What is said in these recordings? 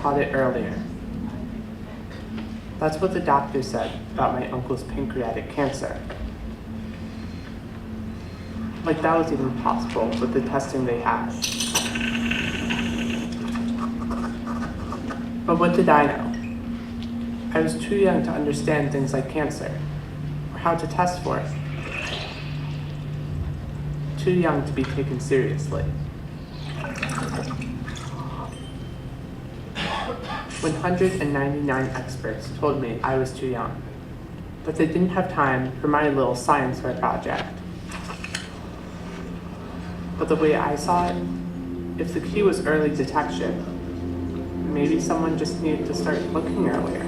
caught it earlier. That's what the doctor said about my uncle's pancreatic cancer. Like that was even possible with the testing they had. But what did I know? I was too young to understand things like cancer, or how to test for it. Too young to be taken seriously. 199 experts told me I was too young, but they didn't have time for my little science fair project. But the way I saw it, if the key was early detection, maybe someone just needed to start looking earlier.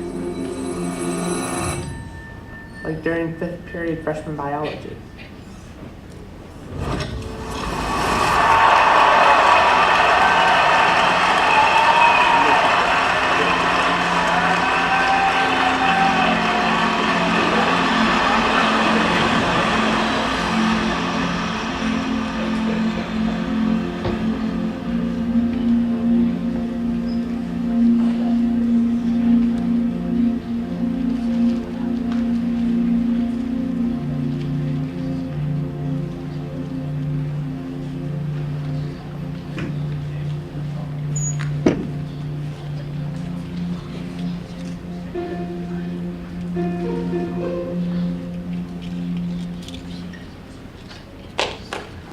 Like during 5th period freshman biology.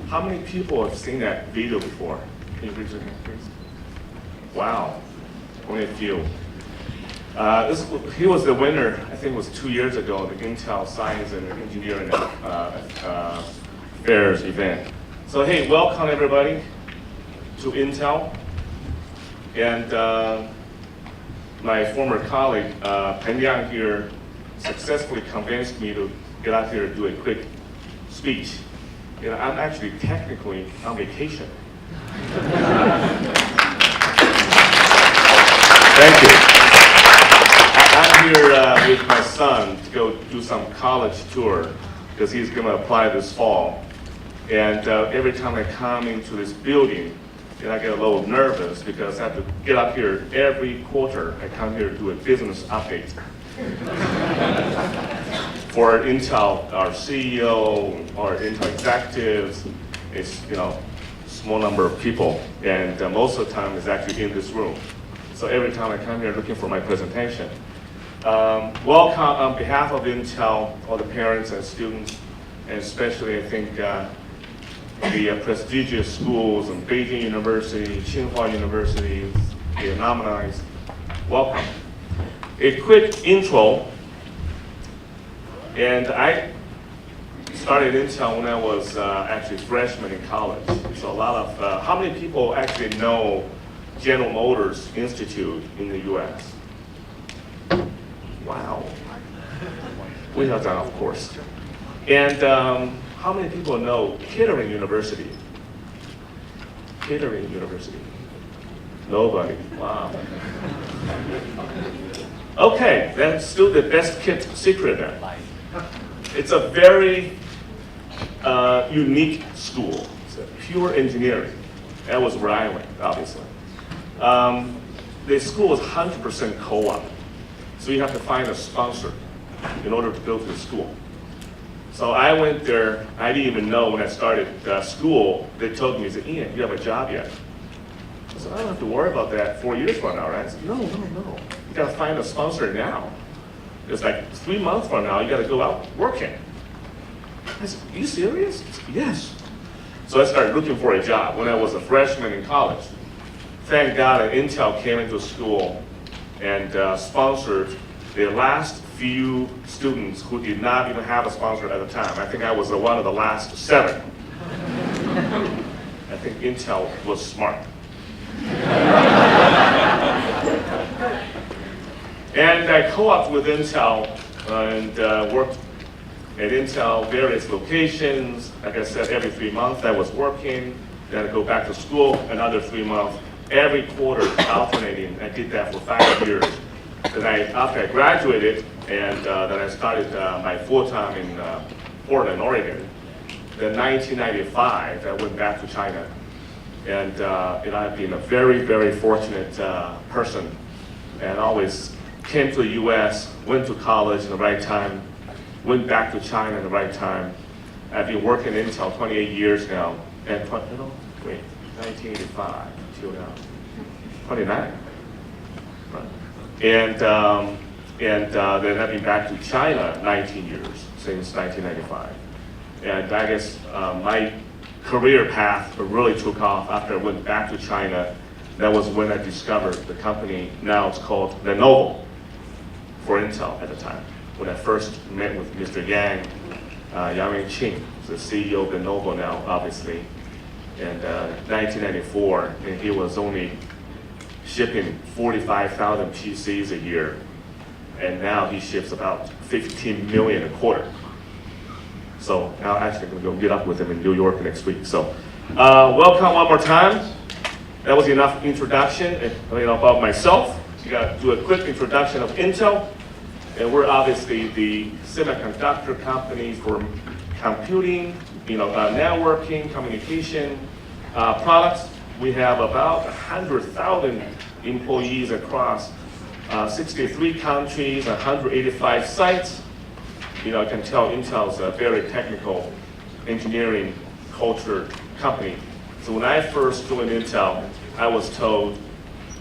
How many people have seen that video before? Can you raise your hand, please? Wow, only a few. He was the winner, I think it was 2 years ago, the Intel Science and Engineering Fairs event. So hey, welcome everybody to Intel. And my former colleague, PKAANC here, successfully convinced me to get out here and do a quick speech. You know, I'm actually technically on vacation. Thank you. I'm here with my son to go do some college tour because he's going to apply this fall. And every time I come into this building, I get a little nervous because I have to get up here every quarter. I come here to do a business update. For Intel, our CEO, our Intel executives, it's small number of people, and most of the time it's actually in this room. So every time I come here looking for my presentation. Welcome on behalf of Intel, all the parents and students, and especially I think the prestigious schools in Beijing University, Tsinghua University, the alumni. Welcome. A quick intro. And I started Intel when I was actually a freshman in college. So a lot of, how many people actually know General Motors Institute in the US? Wow. We know that, of course. And how many people know Kettering University? Kettering University. Nobody. Wow. Okay, that's still the best kept secret then. It's a very unique school. It's a pure engineering. That was where I went, obviously. The school is 100% co-op. So you have to find a sponsor in order to go to the school. So I went there. I didn't even know when I started school. They told me, they said, Ian, you have a job yet? I said, I don't have to worry about that 4 years from now, right? I said, no. You got to find a sponsor now. It's like 3 months from now, you got to go out working. I said, are you serious? He said, yes. So I started looking for a job when I was a freshman in college. Thank God that Intel came into school and sponsored the last few students who did not even have a sponsor at the time. I think I was one of the last 7. I think Intel was smart. And I co-opted with Intel and worked at Intel various locations. Like I said, every 3 months I was working. Then I go back to school, another 3 months. Every quarter alternating. I did that for 5 years. Then after I graduated, and then I started my full-time in Portland, Oregon. Then 1995, I went back to China. And I've been a very, very fortunate person and always came to the US, went to college in the right time, went back to China in the right time. I've been working in Intel 28 years now, and 1985 till now, 29. Right. And then I've been back to China 19 years, since 1995. And I guess my career path really took off after I went back to China. That was when I discovered the company, now it's called Lenovo, for Intel at the time. When I first met with Mr. Yang Wenqing, the CEO of Lenovo now, obviously, and 1994, and he was only shipping 45,000 PCs a year, and now he ships about 15 million a quarter. So now actually I'm going to go get up with him in New York next week. So welcome one more time. That was enough introduction about myself. You got to do a quick introduction of Intel. And we're obviously the semiconductor company for computing, networking, communication products. We have about 100,000 employees across 63 countries, 185 sites. You can tell Intel's a very technical engineering culture company. So when I first joined Intel, I was told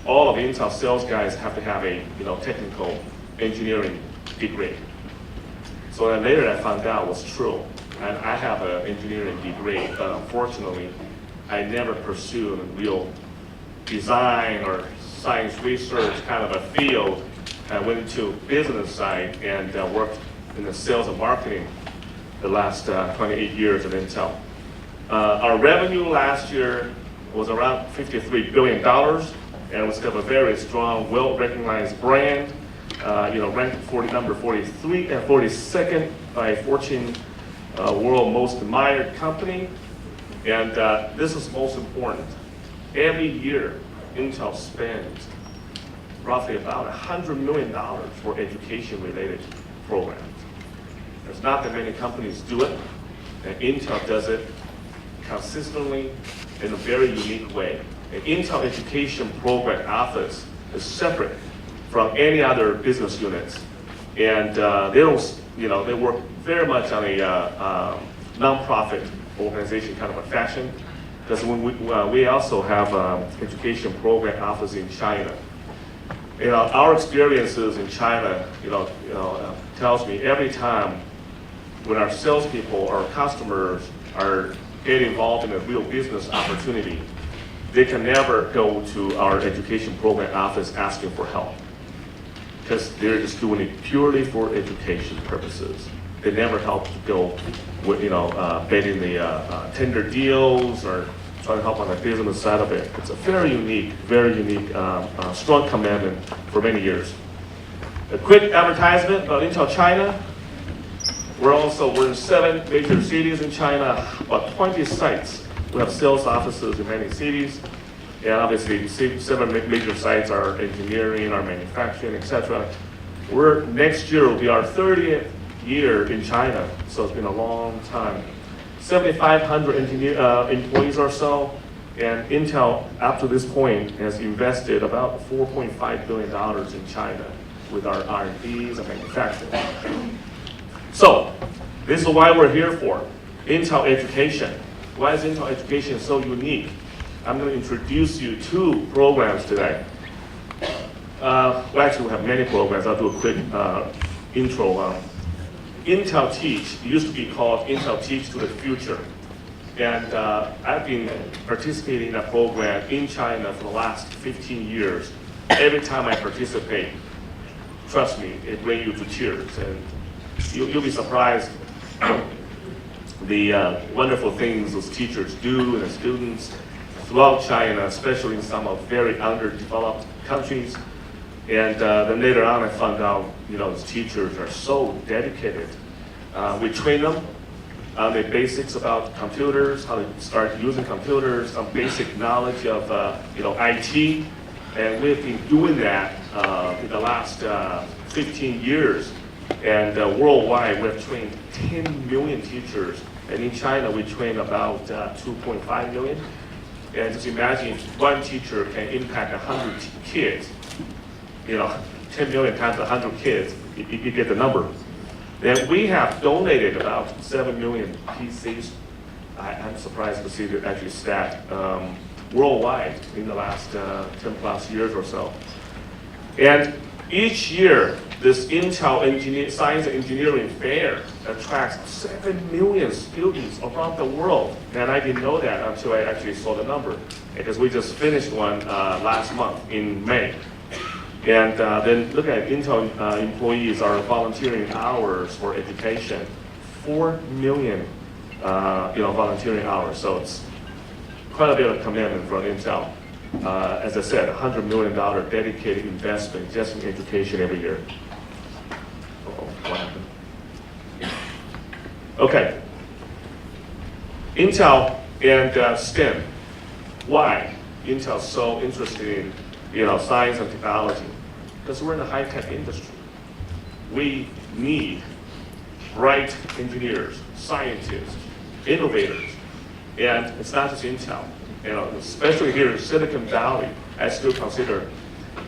all of Intel sales guys have to have a technical engineering degree. So then later I found out it was true. And I have an engineering degree, but unfortunately, I never pursued a real design or science research kind of a field. I went into business side and worked in the sales and marketing the last 28 years at Intel. Our revenue last year was around $53 billion, and we still have a very strong, well-recognized brand. Ranked number 42nd by Fortune World Most Admired Company. And this is most important. Every year, Intel spends roughly about $100 million for education-related programs. There's not that many companies do it, and Intel does it consistently in a very unique way. An Intel Education Program Office is separate from any other business units, and they don't, they work very much on a nonprofit organization kind of a fashion. Because we also have education program office in China. Our experiences in China, tells me every time when our salespeople or customers are getting involved in a real business opportunity, they can never go to our education program office asking for help, because they're just doing it purely for education purposes. They never help to go with, bidding the tender deals or trying to help on the business side of it. It's a very unique, strong commitment for many years. A quick advertisement about Intel China. We're in 7 major cities in China, about 20 sites. We have sales offices in many cities. And obviously, 7 major sites are engineering, our manufacturing, etc. Next year will be our 30th year in China, so it's been a long time. 7,500 employees or so, and Intel, up to this point, has invested about $4.5 billion in China with our R&Ds and manufacturing. So, this is why we're here for, Intel Education. Why is Intel Education so unique? I'm going to introduce you 2 programs today. Actually, we have many programs. I'll do a quick intro. Intel Teach used to be called Intel Teach to the Future. And I've been participating in that program in China for the last 15 years. Every time I participate, trust me, it brings you to tears. And you'll be surprised the wonderful things those teachers do and the students throughout China, especially in some of very underdeveloped countries. And then later on, I found out, those teachers are so dedicated. We train them on the basics about computers, how to start using computers, some basic knowledge of, IT. And we've been doing that in the last 15 years. And worldwide, we've trained 10 million teachers. And in China, we train about 2.5 million. And just imagine if one teacher can impact 100 kids. 10 million times 100 kids, you get the number. Then we have donated about 7 million PCs. I'm surprised to see the actually stat worldwide in the last 10 plus years or so. And each year, this Intel Science and Engineering Fair attracts 7 million students around the world. And I didn't know that until I actually saw the number, because we just finished one last month in May. And then look at Intel employees are volunteering hours for education, 4 million volunteering hours. So it's quite a bit of commitment from Intel. As I said, $100 million dedicated investment just in education every year. What happened? Okay. Intel and STEM. Why Intel's so interested in science and technology? Because we're in the high-tech industry. We need bright engineers, scientists, innovators, and it's not just Intel. Especially here in Silicon Valley, I still consider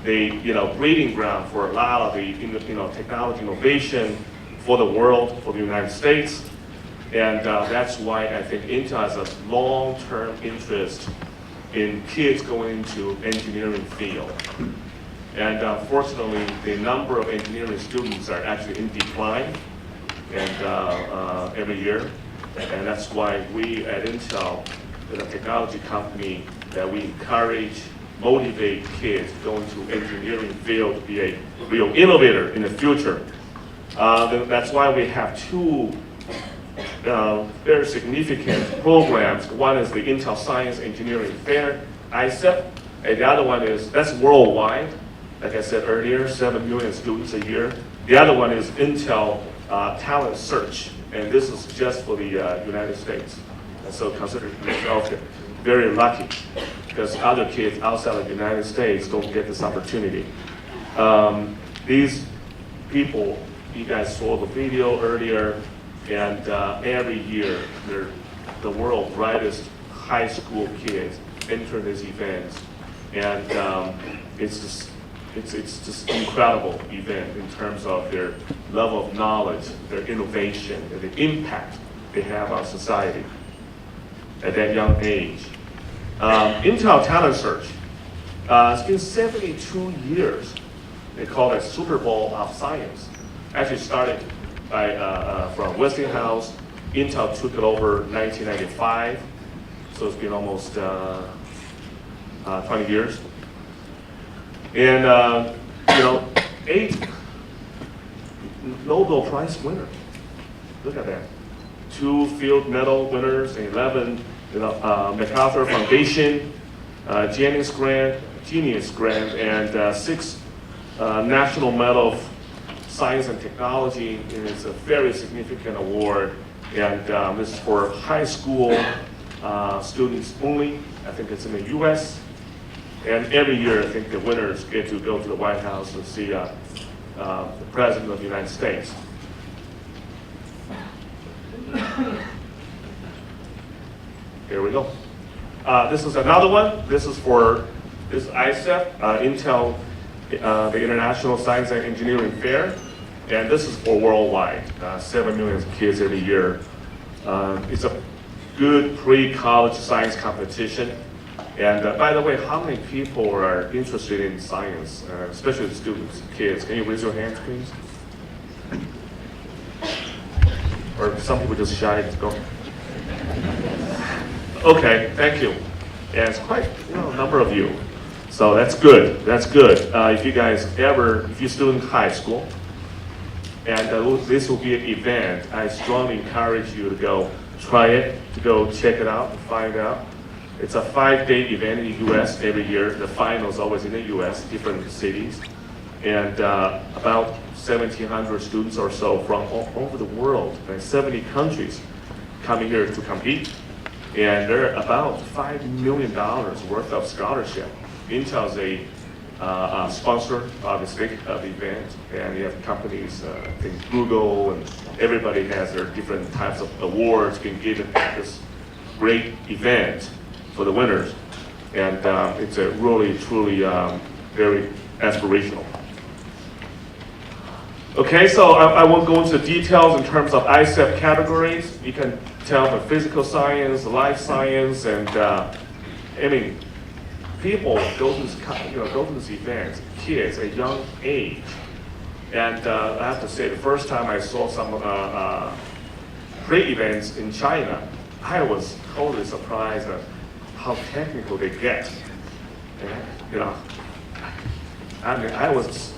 the breeding ground for a lot of the technology innovation for the world, for the United States, and that's why I think Intel has a long-term interest in kids going into engineering field. And fortunately, the number of engineering students are actually in decline, and every year, and that's why we at Intel, a technology company, that we encourage, motivate kids going to engineering field to be a real innovator in the future. That's why we have two very significant programs. One is the Intel Science Engineering Fair, ISEP, and the other one that's worldwide. Like I said earlier, 7 million students a year. The other one is Intel Talent Search, and this is just for the United States. And so consider yourself very lucky, because other kids outside of the United States don't get this opportunity. These people, you guys saw the video earlier, and every year the world's brightest high school kids enter these events, and it's just incredible event in terms of their level of knowledge, their innovation, and the impact they have on society at that young age. Intel Talent Search, it's been 72 years. They call it Super Bowl of Science. Actually started from Westinghouse. Intel took it over 1995, so it's been almost 20 years. And 8 Nobel Prize winners. Look at that. 2 field medal winners, 11 MacArthur Foundation, Genius Grant, and 6 National Medal of Science and Technology. And it's a very significant award, and this is for high school students only. I think it's in the U.S. And every year, I think the winners get to go to the White House and see the President of the United States. Here we go. This is another one. This is for this ISEP, Intel, the International Science and Engineering Fair, and this is for worldwide. 7 million kids every year. It's a good pre-college science competition. And by the way, how many people are interested in science, especially the students, kids? Can you raise your hands, please? Or some people just shy to go. Okay, thank you. Yeah, it's quite a number of you. So that's good. That's good. If you're still in high school, and this will be an event, I strongly encourage you to go try it, to go check it out and find out. It's a 5-day event in the U.S. every year. The final is always in the U.S., different cities. And about 1,700 students or so from all over the world, 70 countries, coming here to compete. And there are about $5 million worth of scholarship. Intel's a sponsor, obviously, of the event. And you have companies, I think Google, and everybody has their different types of awards being given at this great event for the winners. And it's a really, truly very aspirational. Okay, so I won't go into details in terms of ICEP categories. You can tell from physical science, life science, and I mean, people go to this, go to this event, kids at a young age. And I have to say, the first time I saw some pre-events in China, I was totally surprised at how technical they get. And, I mean, I was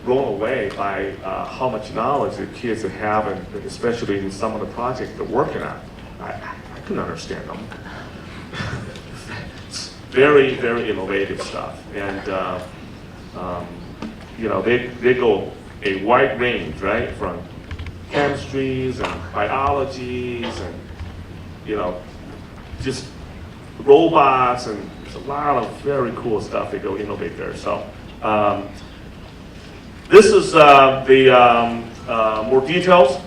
blown away by how much knowledge the kids have, and especially in some of the projects they're working on. I couldn't understand them. It's very, very innovative stuff, and they go a wide range, right, from chemistries and biologies and just robots, and there's a lot of very cool stuff they go innovate there. So this is the more details.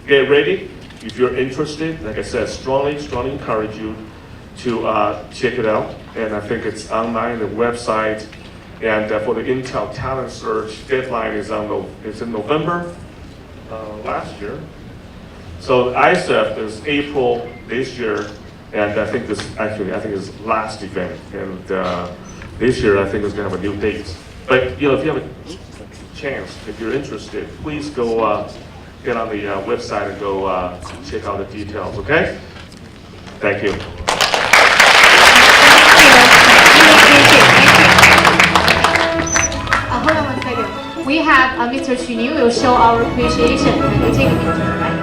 Get ready if you're interested. Like I said, strongly encourage you to check it out. And I think it's online, the website. And for the Intel Talent Search, deadline is in November last year. So ICEF is April this year, and I think it's last event. And this year, I think it's going to have a new date. But if you have a chance, if you're interested, please go get on the website and go check out the details. Okay? Thank you. Hold on one second. We have Mr. Xu Ning will show our appreciation. Can you take a picture, right?